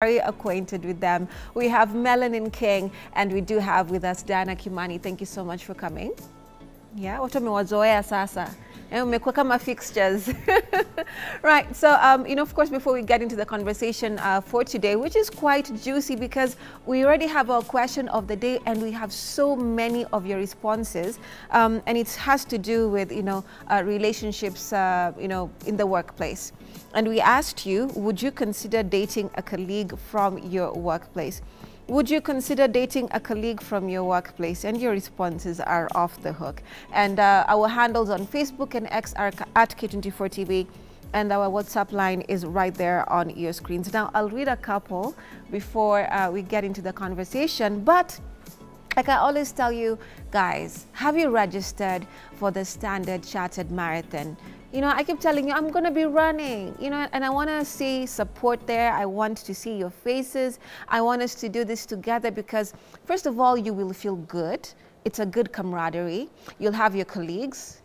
very acquainted with them. We have Melanin King, and we do have with us Diana Kimani. Thank you so much for coming. Yeah, watu wamewazoea sasa. Umekuwa kama fixtures. Right, so, of course, before we get into the conversation for today, which is quite juicy because we already have our question of the day and we have so many of your responses. And it has to do with, relationships, in the workplace. And we asked you, would you consider dating a colleague from your workplace? Would you consider dating a colleague from your workplace? And your responses are off the hook. And our handles on Facebook and X are at K24 TV. And our WhatsApp line is right there on your screens. Now, I'll read a couple before we get into the conversation. But like I always tell you, guys, have you registered for the Standard Chartered Marathon? I keep telling you, I'm going to be running, and I want to see support there. I want to see your faces. I want us to do this together because, first of all, you will feel good. It's a good camaraderie. You'll have your colleagues,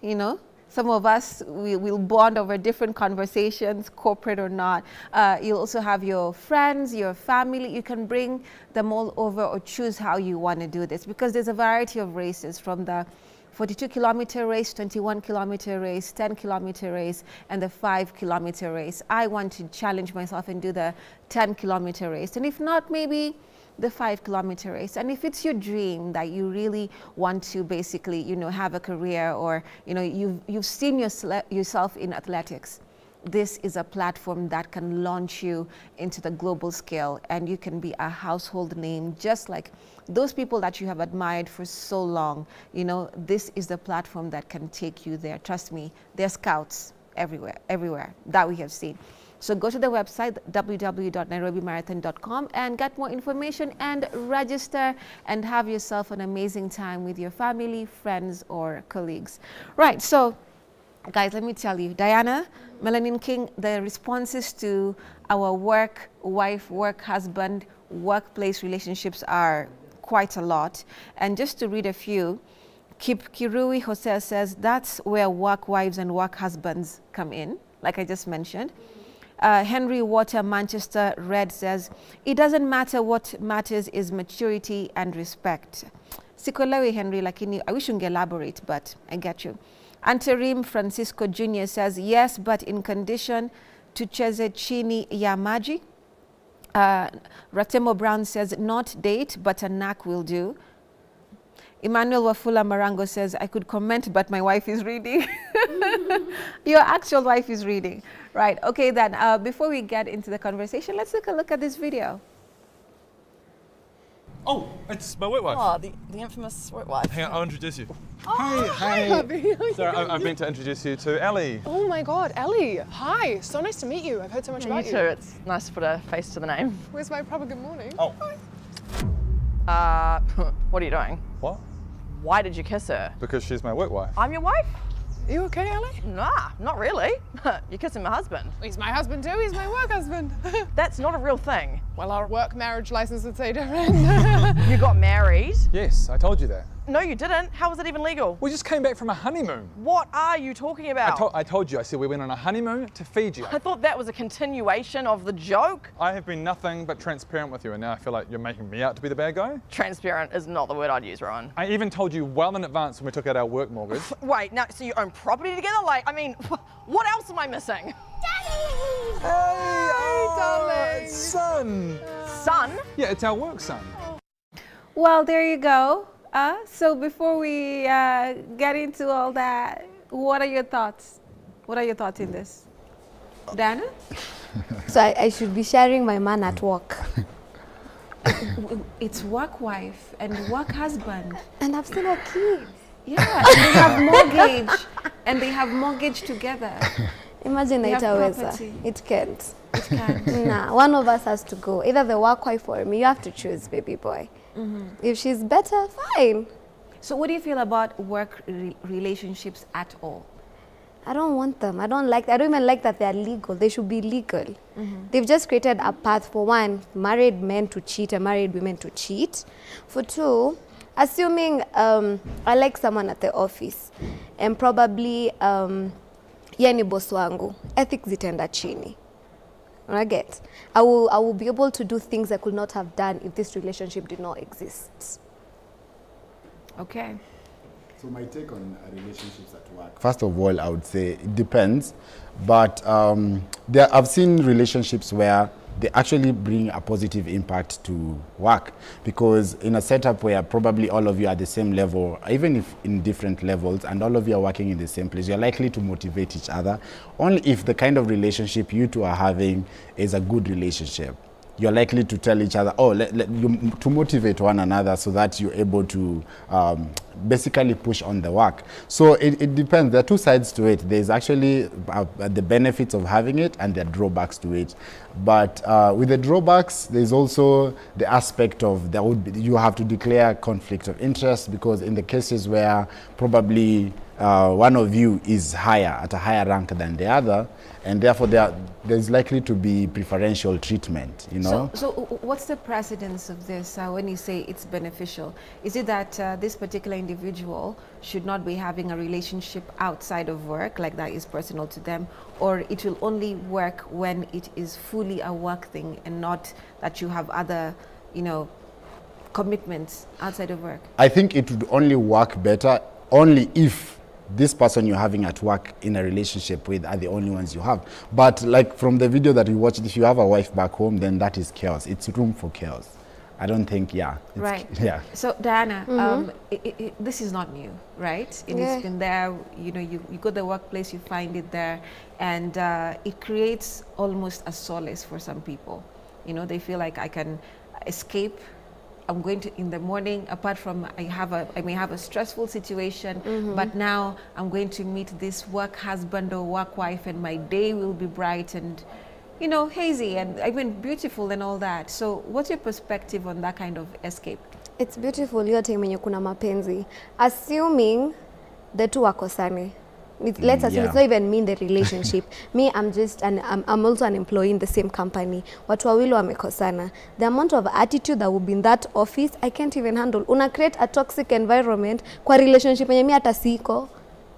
Some of us, we'll bond over different conversations, corporate or not. You'll also have your friends, your family. You can bring them all over or choose how you want to do this because there's a variety of races from the 42-kilometer race, 21-kilometer race, 10-kilometer race, and the 5-kilometer race. I want to challenge myself and do the 10-kilometer race. And if not, maybe the 5-kilometer race. And if it's your dream that you really want to basically, have a career or, you've seen yourself in athletics, this is a platform that can launch you into the global scale and you can be a household name just like those people that you have admired for so long. This is the platform that can take you there. Trust me, there are scouts everywhere that we have seen. So go to the website www.nairobimarathon.com and get more information and register and have yourself an amazing time with your family, friends, or colleagues. Right, so guys, let me tell you, Diana, Melanin King, the responses to our work wife, work husband, workplace relationships are quite a lot. And just to read a few, Kirui Jose says that's where work wives and work husbands come in, like I just mentioned. Henry Water Manchester Red says, it doesn't matter, what matters is maturity and respect. Sikolewi Henry, lakini, I wish you could elaborate, but I get you. Anterim Francisco Jr. says, yes, but in condition to cheze chini ya maji. Ratemo Brown says, not date, but a knack will do. Emmanuel Wafula Marango says, I could comment, but my wife is reading. Your actual wife is reading. Right, okay then, before we get into the conversation, let's take a look at this video. Oh, it's my work wife. Oh, the infamous work wife. Hang on, I'll introduce you. Oh, hi. Sorry, I've been to introduce you to Ellie. Oh my God, Ellie. Hi, so nice to meet you. I've heard so much about you. You too, it's nice to put a face to the name. Where's my proper good morning? Oh. Hi. What are you doing? What? Why did you kiss her? Because she's my work wife. I'm your wife? Are you okay, Ellie? Nah, not really. You're kissing my husband. He's my husband too, he's my work husband. That's not a real thing. Well, our work marriage license would say different. You got married? Yes, I told you that. No, you didn't. How was it even legal? We just came back from a honeymoon. What are you talking about? I told you, I said we went on a honeymoon to Fiji. I thought that was a continuation of the joke. I have been nothing but transparent with you and now I feel like you're making me out to be the bad guy. Transparent is not the word I'd use, Rowan. I even told you well in advance when we took out our work mortgage. Wait, now, so you own property together? Like, I mean, what else am I missing? Daddy! Hey, darling. Son! Son? Yeah, it's our work son. Well, there you go. So before we get into all that, what are your thoughts? What are your thoughts in this? Dana? So I should be sharing my man at work. It's work wife and work husband. And I've still got kids. Yeah, and they have mortgage. And they have mortgage together. Imagine it always. It can't. It can't. Nah, one of us has to go. Either the work wife or me. You have to choose, baby boy. If she's better, fine. So what do you feel about work relationships at all? I don't want them. I don't even like that they're legal. They should be legal. They've just created a path for one, married men to cheat and married women to cheat. For two, assuming I like someone at the office and probably yeye ni boss wangu, ethics zitaenda chini. I get. I will be able to do things I could not have done if this relationship did not exist. Okay. So my take on relationships at work. First of all, I would say it depends, but I've seen relationships where they actually bring a positive impact to work, because in a setup where probably all of you are at the same level, even if in different levels, and all of you are working in the same place, you're likely to motivate each other. Only if the kind of relationship you two are having is a good relationship, you're likely to tell each other, oh, to motivate one another so that you're able to basically push on the work. So it depends. There are two sides to it. There's actually the benefits of having it and the drawbacks to it. But with the drawbacks, there's also the aspect of you have to declare conflict of interest, because in the cases where probably one of you is at a higher rank than the other, and therefore there's likely to be preferential treatment, you know. So what's the precedence of this when you say it's beneficial? Is it that this particular individual should not be having a relationship outside of work, like that is personal to them, or it will only work when it is fully a work thing and not that you have other, you know, commitments outside of work? I think it would only work better only if this person you're having at work in a relationship with are the only ones you have. But like from the video that we watched, if you have a wife back home, then that is chaos. It's room for chaos. I don't think, right. Yeah. So Diana, this is not new, right? It's been there, you know, you go to the workplace, you find it there, and it creates almost a solace for some people. You know, they feel like I can escape. I'm going to, in the morning, apart from I may have a stressful situation, but now I'm going to meet this work husband or work wife, and my day will be bright and, you know, hazy and I mean beautiful and all that. So what's your perspective on that kind of escape? It's beautiful yote mwenye kuna mapenzi. Assuming the two wakosane. Let's assume it's not even me in the relationship. Me, I'm also an employee in the same company. Watu wawili wamekosana. The amount of attitude that will be in that office, I can't even handle. Una create a toxic environment kwa relationship yenye mi hata siko.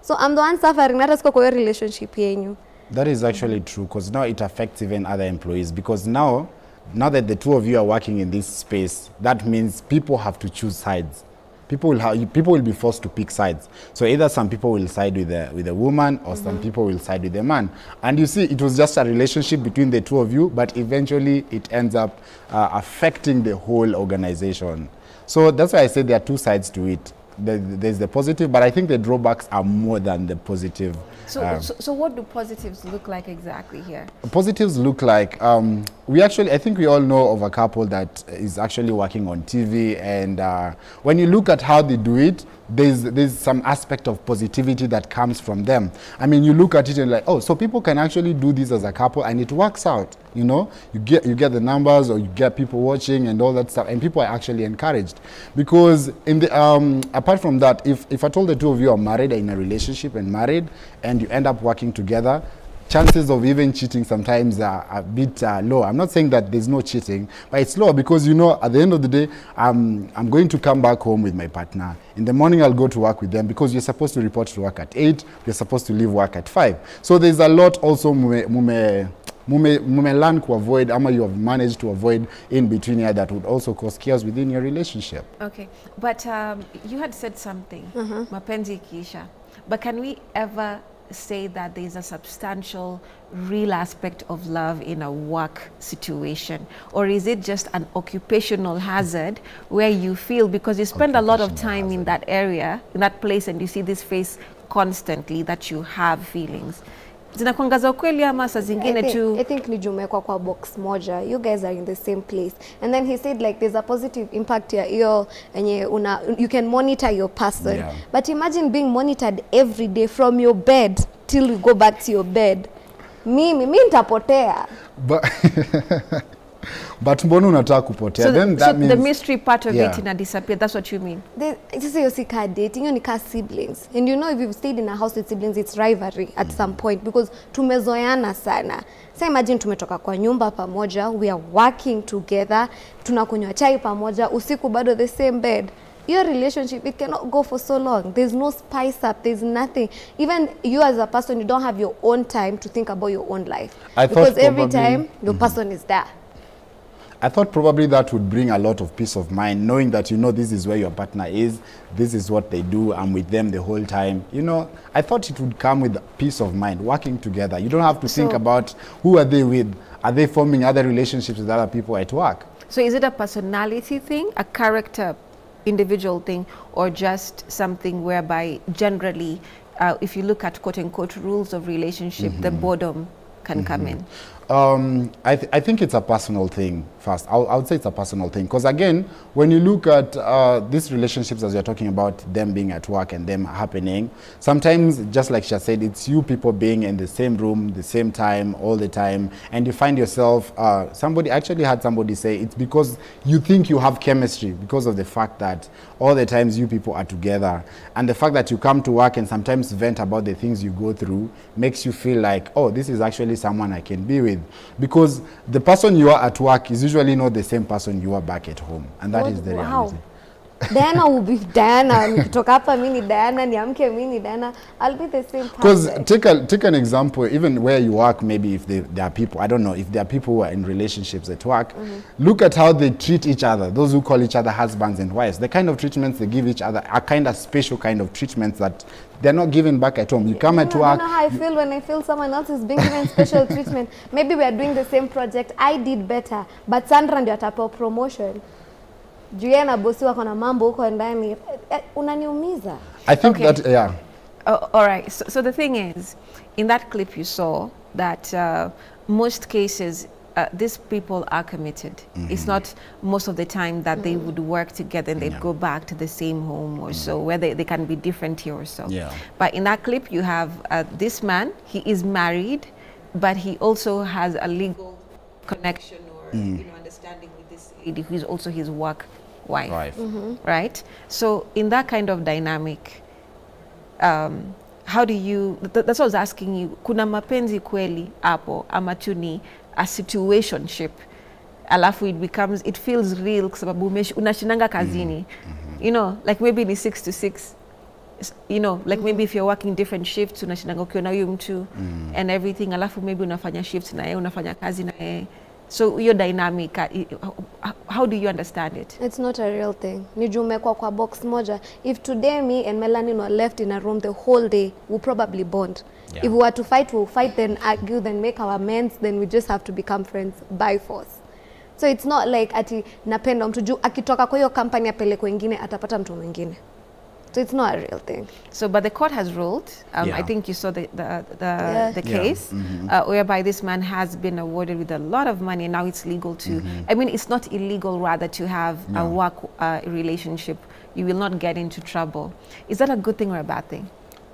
So I'm the one suffering, hata siko kwa relationship yenyu. That is actually true, because now it affects even other employees, because now that the two of you are working in this space, that means people have to choose sides. People will be forced to pick sides. So either some people will side with the woman, or some people will side with the man. And you see, it was just a relationship between the two of you, but eventually it ends up affecting the whole organization. So that's why I said there are two sides to it. There's the positive, but I think the drawbacks are more than the positive. So what do positives look like exactly here? Positives look like, I think we all know of a couple that is actually working on TV, and when you look at how they do it, there's some aspect of positivity that comes from them. I mean, you look at it and like, oh, so people can actually do this as a couple and it works out, you know? You get the numbers, or you get people watching and all that stuff, and people are actually encouraged. Because in the apart from that, if I told the two of you are married, in a relationship and married, and you end up working together, chances of even cheating sometimes are a bit low. I'm not saying that there's no cheating, but it's low because, you know, at the end of the day, I'm going to come back home with my partner. In the morning, I'll go to work with them, because you're supposed to report to work at 8, you're supposed to leave work at 5. So there's a lot also mume learn to avoid, ama you have managed to avoid in between here, that would also cause chaos within your relationship. Okay, but you had said something, mapenzi kisha. But can we ever say that there's a substantial real aspect of love in a work situation, or is it just an occupational hazard where you feel, because you spend a lot of time in that area, in that place, and you see this face constantly, that you have feelings? Zinakuangaza ukweli ama saa zingine tu? I think ni jumekwa kwa box moja. You guys are in the same place. And then he said like there's a positive impact ya iyo enye you can monitor your person. Yeah. But imagine being monitored every day from your bed till you go back to your bed. Mimi nitapotea. But mbona unataka kupotea? Then that means the mystery part of it ina disappear. That's what you mean? Sasa hiyo si ka dating, hiyo ni ka siblings. And you know, if you've stayed in a house with siblings, it's rivalry at some point, because tumezoeana sana. So imagine tumetoka kwa nyumba pamoja, we are working together, tunakunywa chai pamoja, usiku bado the same bed. your relationship, it cannot go for so long. There's no spice up, there's nothing. Even you as a person, you don't have your own time to think about your own life. Because every time, your person is there. I thought probably that would bring a lot of peace of mind, knowing that you know this is where your partner is, this is what they do, I'm with them the whole time. You know, I thought it would come with peace of mind, working together. You don't have to think about who are they with, are they forming other relationships with other people at work. So is it a personality thing, a character, individual thing, or just something whereby generally, if you look at quote-unquote rules of relationship, the boredom can come in? I think it's a personal thing first. I would say it's a personal thing. Because again, when you look at these relationships as you're talking about them being at work and them happening, sometimes, just like she said, it's you people being in the same room, the same time, all the time, and you find yourself, somebody actually had somebody say, it's because you think you have chemistry because of the fact that all the times you people are together. And the fact that you come to work and sometimes vent about the things you go through makes you feel like, oh, this is actually someone I can be with. Because the person you are at work is usually not the same person you are back at home. And that is the reality. Diana will be Diana. Nikitoka hapa mimi ni Diana, niamke mimi ni Diana. I'll be the same person. Because take an example, even where you work, maybe if there are people, I don't know, if there are people who are in relationships at work, look at how they treat each other. Those who call each other husbands and wives, the kind of treatments they give each other are kind of special kind of treatments that they're not given back at home. You come at work. I don't know how I feel when I feel someone else is being given special treatment. Maybe we are doing the same project. I did better, but Sandra ndio atapewa promotion. Juliana bosi wako na mambo huko ndani. Unaniumiza. I think that, yeah. All right. So the thing is, in that clip you saw that most cases, these people are committed. It's not most of the time that they would work together and they'd go back to the same home or so, where they can be different here or so. Yeah. But in that clip, you have this man, he is married, but he also has a legal connection or you know, understanding with this lady who is also his work wife. Right? So in that kind of dynamic, how do you, that's what I was asking you, kuna mapenzi kweli hapo ama tu ni a situationship, alafu it feels real kwa sababu unashinanga kazini, you know, like maybe ni 6 to 6, you know, like maybe if you're working different shifts, unashinanga ukiona huyu mtu and everything, alafu maybe unafanya shifts na yeye, unafanya kazi na yeye. So your dynamic, how do you understand it? It's not a real thing. Nijumekwa kwa box moja. If today me and Melanie were left in a room the whole day, we'll probably bond. Yeah. If we were to fight, we'll fight, then argue, then make our amends, then we just have to become friends by force. So it's not like ati napenda mtu juu akitoka kwa hiyo company apeleke wengine atapata mtu mwingine. So it's not a real thing. So, but the court has ruled. I think you saw the case whereby this man has been awarded with a lot of money, and now it's legal to. I mean, it's not illegal rather to have a work relationship. You will not get into trouble. Is that a good thing or a bad thing?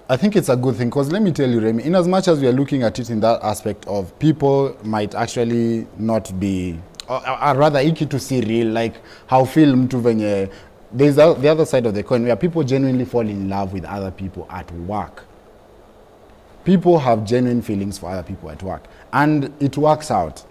I think it's a good thing, because let me tell you, Remy, in as much as we are looking at it in that aspect of people might actually not be, or rather, iki to see real, like how film tu venye. There's the other side of the coin where people genuinely fall in love with other people at work. People have genuine feelings for other people at work, and it works out.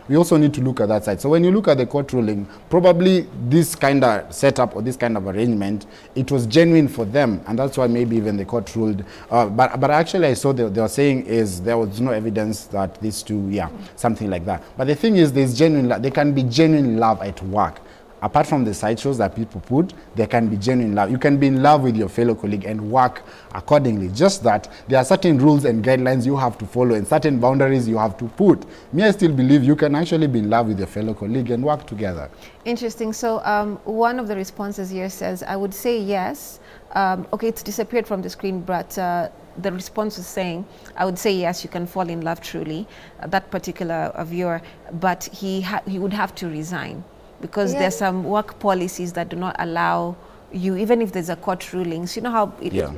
We also need to look at that side. So when you look at the court ruling, probably this kind of setup or this kind of arrangement, it was genuine for them, and that's why maybe even the court ruled. But actually I saw they were saying is there was no evidence that these two, something like that. But the thing is, there's genuine, there can be genuine love at work. Apart from the sideshows that people put, there can be genuine love. You can be in love with your fellow colleague and work accordingly. Just that there are certain rules and guidelines you have to follow and certain boundaries you have to put. Me, I still believe you can actually be in love with your fellow colleague and work together. Interesting. So one of the responses here says, I would say yes. Okay, it's disappeared from the screen, but the response is saying, I would say yes, you can fall in love truly, that particular viewer, but he would have to resign. Because there's some work policies that do not allow you, even if there's a court rulings, you know how it is,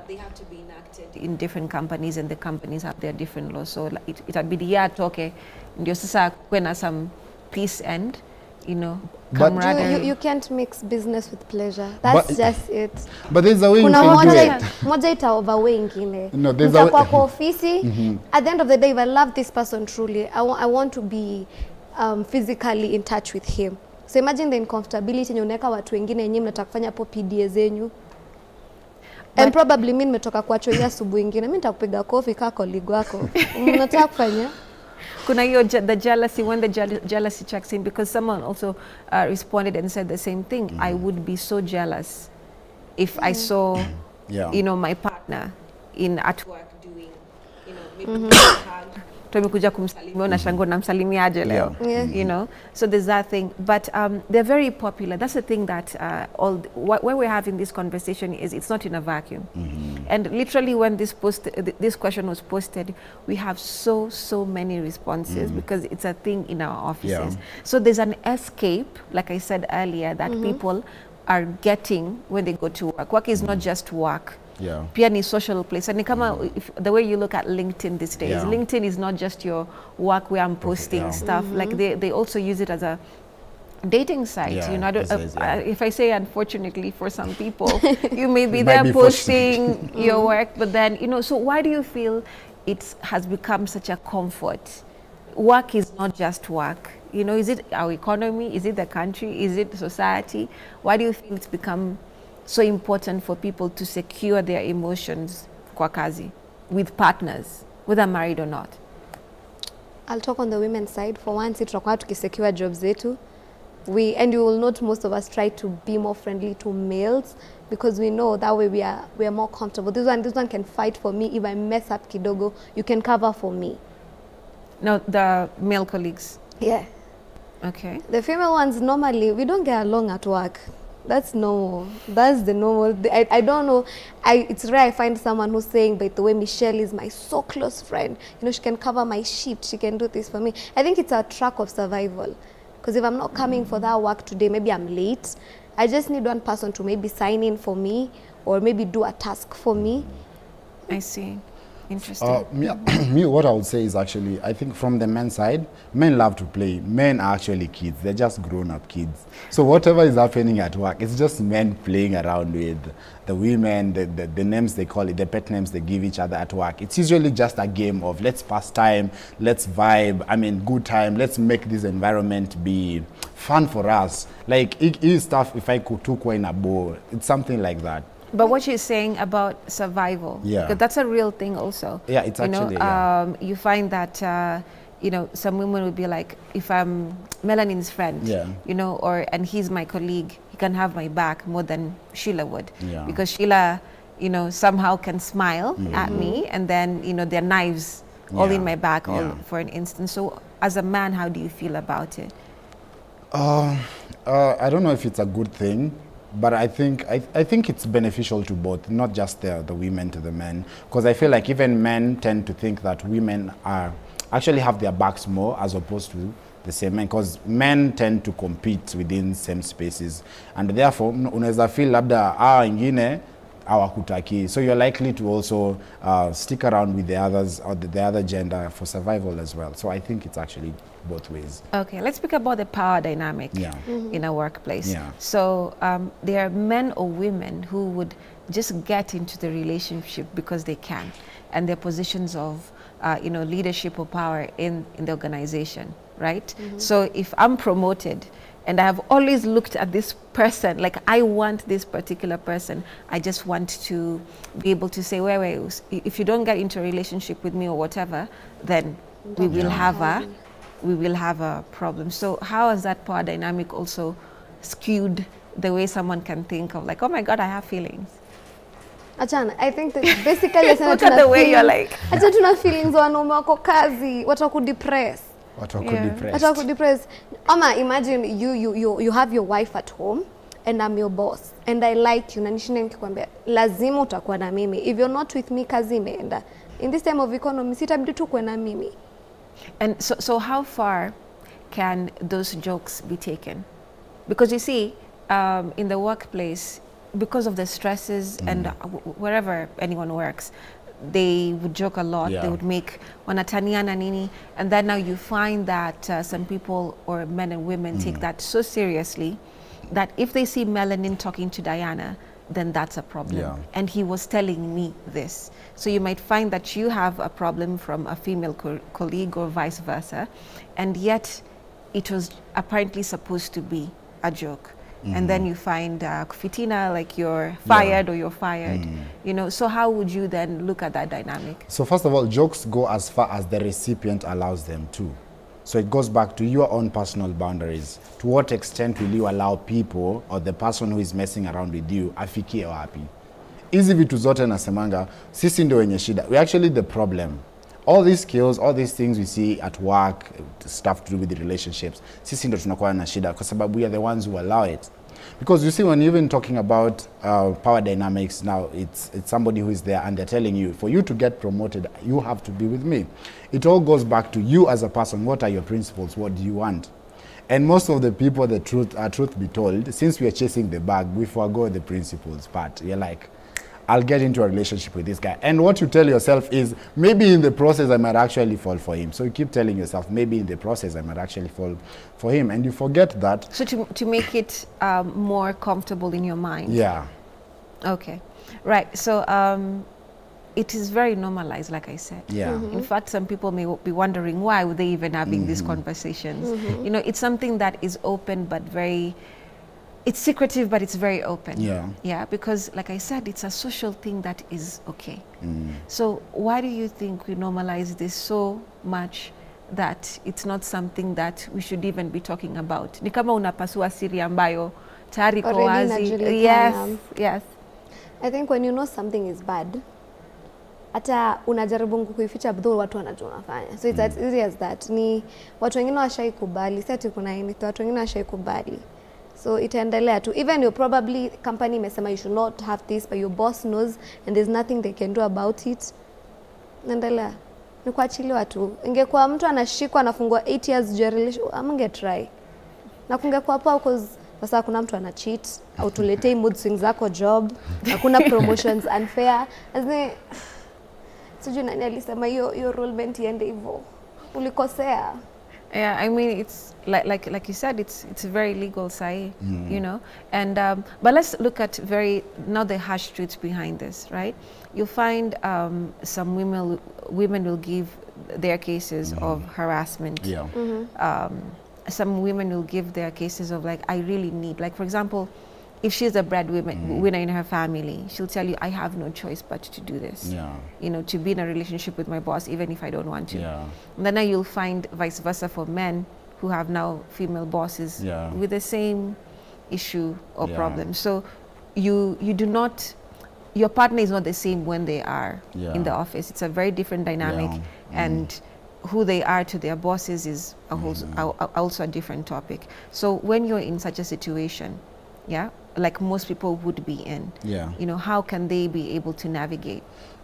they have to be enacted in different companies, and the companies have their different laws. So it would be the okay, ndio sasa kwena some peace and, you know, camaraderie. You can't mix business with pleasure. That's just it. But there's a way you can do it. Moja ita overweigh ingine. No, there's a way. Kwa ofisi, at the end of the day, if I love this person truly, I want to be physically in touch with him. So imagine the uncomfortability yenye unaweka watu wengine yenyewe mnataka kufanya hapo PDA zenyu. And probably mimi nimetoka kuacho hii asubuhi nyingine. Mimi nitakupiga kofi kaka colleague wako. Unataka kufanya? Kuna hiyo the jealousy, when the jealousy checks in, because someone also responded and said the same thing. I would be so jealous if I saw, you know, my partner at work doing, you know, maybe tumekuja kumsalimia na shango namsalimiaje leo, you know. So there's that thing, but they're very popular. That's the thing that why we're having this conversation is it's not in a vacuum. And literally when this question was posted, we have so many responses because it's a thing in our offices. So there's an escape, like I said earlier, that people are getting when they go to work. Work is not just work. Pia ni social place. And kama if the way you look at LinkedIn these days, LinkedIn is not just your work where I'm posting stuff. Like they also use it as a dating site. You know, if I say unfortunately for some people, you may be there posting your work, but then, you know, so why do you feel it has become such a comfort? Work is not just work. You know, is it our economy? Is it the country? Is it society? Why do you feel it's become so important for people to secure their emotions kwa kazi with partners, whether married or not? I'll talk on the women's side. For one, tutakuwa tukisecure jobs zetu. And you will note most of us try to be more friendly to males because we know that way we are more comfortable. This one can fight for me. If I mess up kidogo, you can cover for me. No, the male colleagues. Yeah. Okay. The female ones, normally, we don't get along at work. That's normal. That's the normal. I don't know. It's rare I find someone who's saying, by the way, Michelle is my so close friend. You know, she can cover my shift. She can do this for me. I think it's a track of survival. Because if I'm not coming for that work today, maybe I'm late. I just need one person to maybe sign in for me or maybe do a task for me. I see. Interesting. Me, what I would say is actually, I think from the men's side, men love to play. Men are actually kids. They're just grown-up kids. So whatever is happening at work, it's just men playing around with the women, the names they call it, the pet names they give each other at work. It's usually just a game of let's pass time, let's vibe, I mean, good time, let's make this environment be fun for us. Like, it is stuff if I could took in a bowl. It's something like that. But what she's saying about survival, because that's a real thing also. Yeah, it's actually, you find that, you know, some women would be like, if I'm Melanin's friend, you know, and he's my colleague, he can have my back more than Sheila would. Because Sheila, you know, somehow can smile at me, and then, you know, their knives all in my back, all for an instant. So as a man, how do you feel about it? I don't know if it's a good thing. But I think it's beneficial to both, not just the women to the men. Because I feel like even men tend to think that women actually have their backs more as opposed to the same men. Because men tend to compete within same spaces. And therefore, unaweza feel labda ingine hawakutaki. So you're likely to also stick around with the others or the other gender for survival as well. So I think it's actually both ways. Okay, let's speak about the power dynamic in a workplace. So there are men or women who would just get into the relationship because they can, and their positions of you know, leadership or power in the organization, right? So if I'm promoted and I have always looked at this person, like I want this particular person, I just want to be able to say, wait, if you don't get into a relationship with me or whatever, then we will have a problem. So how has that power dynamic also skewed the way someone can think of, like, oh my God, I have feelings? Achana, I think that basically look at the way you're like, acha tuna feelings wanaume wako kazi, watakudepress. Watakudepress. Ama imagine you have your wife at home and I'm your boss and I like you, na nishinda nikikwambia lazima utakuwa na mimi. If you're not with me, kazi imeenda. In this time of economy, sitabidi tu kuwa na mimi. And so how far can those jokes be taken? Because you see, in the workplace, because of the stresses and wherever anyone works, they would joke a lot. They would make wanataniana nini, and then now you find that some people or men and women take that so seriously that if they see Melanin talking to Diana, then that's a problem. And he was telling me this. So you might find that you have a problem from a female colleague or vice versa, and yet it was apparently supposed to be a joke. And then you find kufitina, like you're fired or you're fired, you know. So how would you then look at that dynamic? So first of all, jokes go as far as the recipient allows them to. So it goes back to your own personal boundaries. To what extent will you allow people or the person who is messing around with you afikie wapi? Hizi vitu zote nasemanga, sisi ndio wenye shida. We're actually the problem. All these skills, all these things we see at work, stuff to do with the relationships, sisi ndo tunakuwa na shida kwa sababu we are the ones who allow it. Because you see, when you're even talking about power dynamics now, it's somebody who is there and they're telling you, for you to get promoted, you have to be with me. It all goes back to you as a person. What are your principles? What do you want? And most of the people, the truth be told, since we are chasing the bag, we forgo the principles part. You're like, I'll get into a relationship with this guy. And what you tell yourself is, maybe in the process I might actually fall for him. So you keep telling yourself, maybe in the process I might actually fall for him. And you forget that. So to make it more comfortable in your mind. Yeah. Okay. Right. So it is very normalized, like I said. Yeah. In fact, some people may be wondering why would they even having these conversations. You know, it's something that is open but very... It's secretive, but it's very open. Yeah. Yeah, because like I said, it's a social thing that is okay. So why do you think we normalize this so much that it's not something that we should even be talking about? Ni kama unapasua siri ambayo tayari iko wazi. Yes, yes. I think when you know something is bad, hata unajaribu kuificha though watu wanajua unafanya. So it's as easy as that. Ni watu wengine washaikubali, si ati kuna nini, watu wengine washaikubali. So itaendelea tu. Even you probably company imesema you should not have this, but your boss knows and there's nothing they can do about it. Naendelea. Ni kuachiliwa tu. Ingekuwa mtu anashikwa anafungwa 8 years jail, amunge try. Na kungekuwa hapo because sasa kuna mtu ana cheat au tuletei mood swings zako job, hakuna promotions unfair. Azini sijui nani alisema hiyo rule iende hivyo. Ulikosea. Yeah, I mean, it's like you said, it's very legal, say, you know. And but let's look at now the harsh truths behind this, right? You'll find some women will give their cases of harassment. Yeah. Some women will give their cases of like, I really need, like for example, if she's a breadwinner in her family, she'll tell you, I have no choice but to do this. Yeah. You know, to be in a relationship with my boss, even if I don't want to. Yeah. And then now you'll find vice versa for men who have now female bosses with the same issue or problem. So you do not, your partner is not the same when they are in the office. It's a very different dynamic. And who they are to their bosses is also a different topic. So when you're in such a situation, like most people would be in, you know, how can they be able to navigate?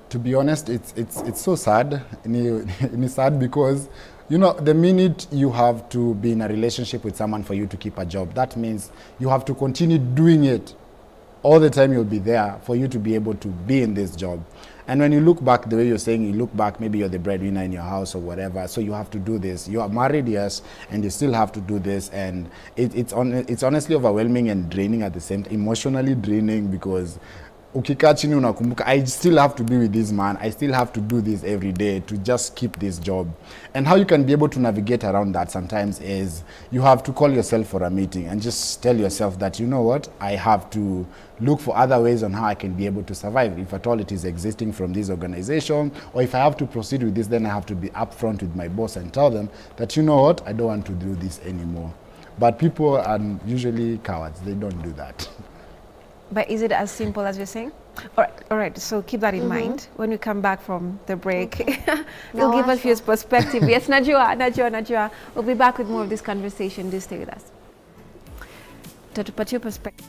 To be honest, it's so sad. It's sad because, you know, the minute you have to be in a relationship with someone for you to keep a job, that means you have to continue doing it all the time. You'll be there for you to be able to be in this job. And when you look back, the way you're saying, you look back, maybe you're the breadwinner in your house or whatever, so you have to do this. You are married, yes, and you still have to do this. And it's honestly overwhelming and draining at the same time, emotionally draining, because ukikaa chini unakumbuka, I still have to be with this man. I still have to do this every day to just keep this job. And how you can be able to navigate around that sometimes is you have to call yourself for a meeting and just tell yourself that, you know what, I have to look for other ways on how I can be able to survive, if at all it is existing from this organization, or if I have to proceed with this, then I have to be upfront with my boss and tell them that, you know what, I don't want to do this anymore. But people are usually cowards. They don't do that. But is it as simple as you're saying? All right, so keep that in mind. When we come back from the break, you'll give us your perspective. Yes, Najua. We'll be back with more of this conversation. Do stay with us. To put your perspective.